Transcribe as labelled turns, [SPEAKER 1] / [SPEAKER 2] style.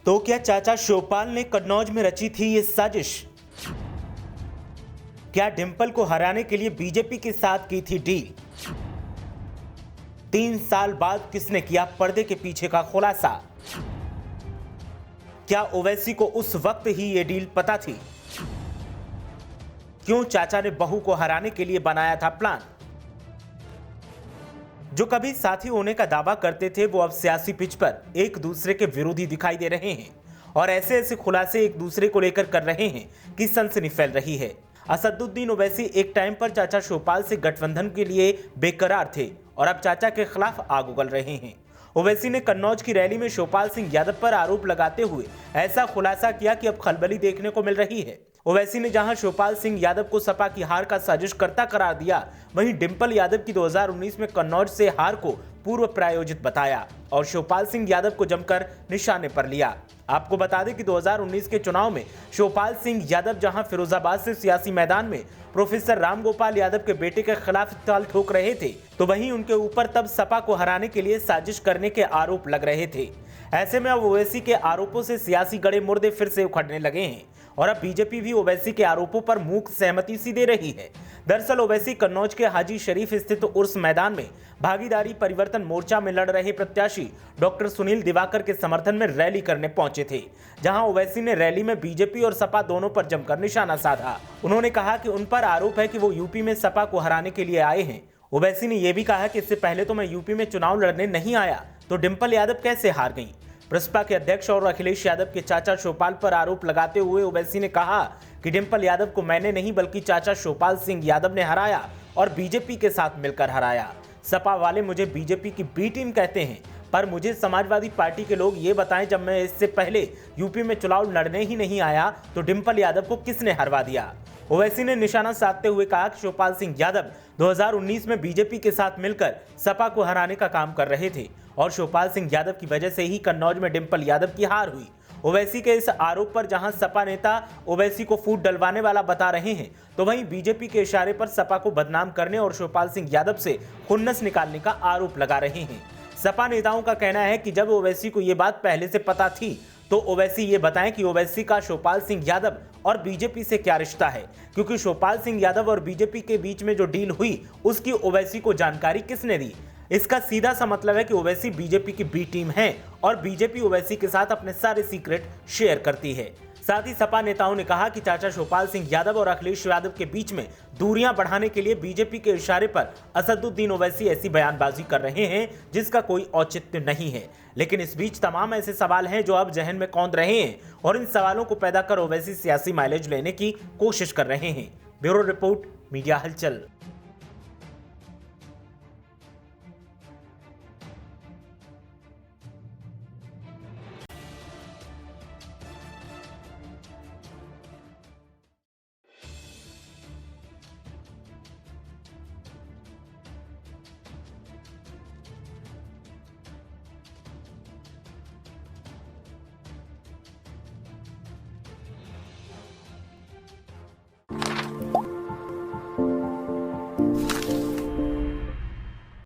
[SPEAKER 1] तो क्या चाचा शिवपाल ने कन्नौज में रची थी ये साजिश? क्या डिंपल को हराने के लिए बीजेपी के साथ की थी डील? 3 साल बाद किसने किया पर्दे के पीछे का खुलासा? क्या ओवैसी को उस वक्त ही ये डील पता थी? क्यों चाचा ने बहू को हराने के लिए बनाया था प्लान? जो कभी साथी होने का दावा करते थे वो अब सियासी पिच पर एक दूसरे के विरोधी दिखाई दे रहे हैं और ऐसे ऐसे खुलासे एक दूसरे को लेकर कर रहे हैं कि सनसनी फैल रही है। असदुद्दीन ओवैसी एक टाइम पर चाचा शिवपाल से गठबंधन के लिए बेकरार थे और अब चाचा के खिलाफ आग उगल रहे हैं। ओवैसी ने कन्नौज की रैली में शिवपाल सिंह यादव पर आरोप लगाते हुए ऐसा खुलासा किया कि अब खलबली देखने को मिल रही है। ओवैसी ने जहां शिवपाल सिंह यादव को सपा की हार का साजिश करता करार दिया, वहीं डिंपल यादव की 2019 में कन्नौज से हार को पूर्व प्रायोजित बताया और शिवपाल सिंह यादव को जमकर निशाने पर लिया। आपको बता दें कि 2019 के चुनाव में शिवपाल सिंह यादव जहां फिरोजाबाद से सियासी मैदान में प्रोफेसर रामगोपाल यादव के बेटे के खिलाफ ताल ठोक रहे थे, तो वहीं उनके ऊपर तब सपा को हराने के लिए साजिश करने के आरोप लग रहे थे। ऐसे में अब ओवैसी के आरोपों से सियासी गड़े मुर्दे फिर से उखड़ने लगे हैं और अब बीजेपी भी ओवैसी के आरोपों पर मूक सहमति सी दे रही है। दरअसल ओवैसी कन्नौज के हाजी शरीफ स्थित उर्स मैदान में भागीदारी परिवर्तन मोर्चा में लड़ रहे प्रत्याशी डॉक्टर सुनील दिवाकर के समर्थन में रैली करने पहुंचे थे, जहां ओवैसी ने रैली में बीजेपी और सपा दोनों पर जमकर निशाना साधा। उन्होंने कहा कि उन पर आरोप है कि वो यूपी में सपा को हराने के लिए आए हैं। ओवैसी ने यह भी कहा कि इससे पहले तो मैं यूपी में चुनाव लड़ने नहीं आया, तो डिंपल यादव कैसे हार गई। प्रसपा के अध्यक्ष और अखिलेश यादव के चाचा शिवपाल पर आरोप लगाते हुए ओवैसी ने कहा कि डिंपल यादव को मैंने नहीं बल्कि चाचा शिवपाल सिंह यादव ने हराया और बीजेपी के साथ मिलकर हराया। सपा वाले मुझे बीजेपी की बी टीम कहते हैं, पर मुझे समाजवादी पार्टी के लोग ये बताएं, जब मैं इससे पहले यूपी में चुनाव लड़ने ही नहीं आया तो डिंपल यादव को किसने हरवा दिया। ओवैसी ने निशाना साधते हुए कहा कि शिवपाल सिंह यादव 2019 में बीजेपी के साथ मिलकर सपा को हराने का काम कर रहे थे और शिवपाल सिंह यादव की वजह से ही कन्नौज में डिंपल यादव की हार हुई। ओवैसी के इस आरोप पर जहां सपा नेता ओवैसी को फूट डलवाने वाला बता रहे हैं, तो वहीं बीजेपी के इशारे पर सपा को बदनाम करने और शिवपाल सिंह यादव से खुन्नस निकालने का आरोप लगा रहे हैं। सपा नेताओं का कहना है कि जब ओवैसी को ये बात पहले से पता थी तो ओवैसी ये बताएं कि ओवैसी का शिवपाल सिंह यादव और बीजेपी से क्या रिश्ता है, क्योंकि शिवपाल सिंह यादव और बीजेपी के बीच में जो डील हुई उसकी ओवैसी को जानकारी किसने दी। इसका सीधा सा मतलब है कि ओवैसी बीजेपी की बी टीम है और बीजेपी ओवैसी के साथ अपने सारे सीक्रेट शेयर करती है। साथ ही सपा नेताओं ने कहा कि चाचा शिवपाल सिंह यादव और अखिलेश यादव के बीच में दूरियां बढ़ाने के लिए बीजेपी के इशारे पर असदुद्दीन ओवैसी ऐसी बयानबाजी कर रहे हैं जिसका कोई औचित्य नहीं है। लेकिन इस बीच तमाम ऐसे सवाल हैं जो अब जहन में कौंध रहे हैं और इन सवालों को पैदा कर ओवैसी सियासी माइलेज लेने की कोशिश कर रहे हैं। ब्यूरो रिपोर्ट, मीडिया हलचल।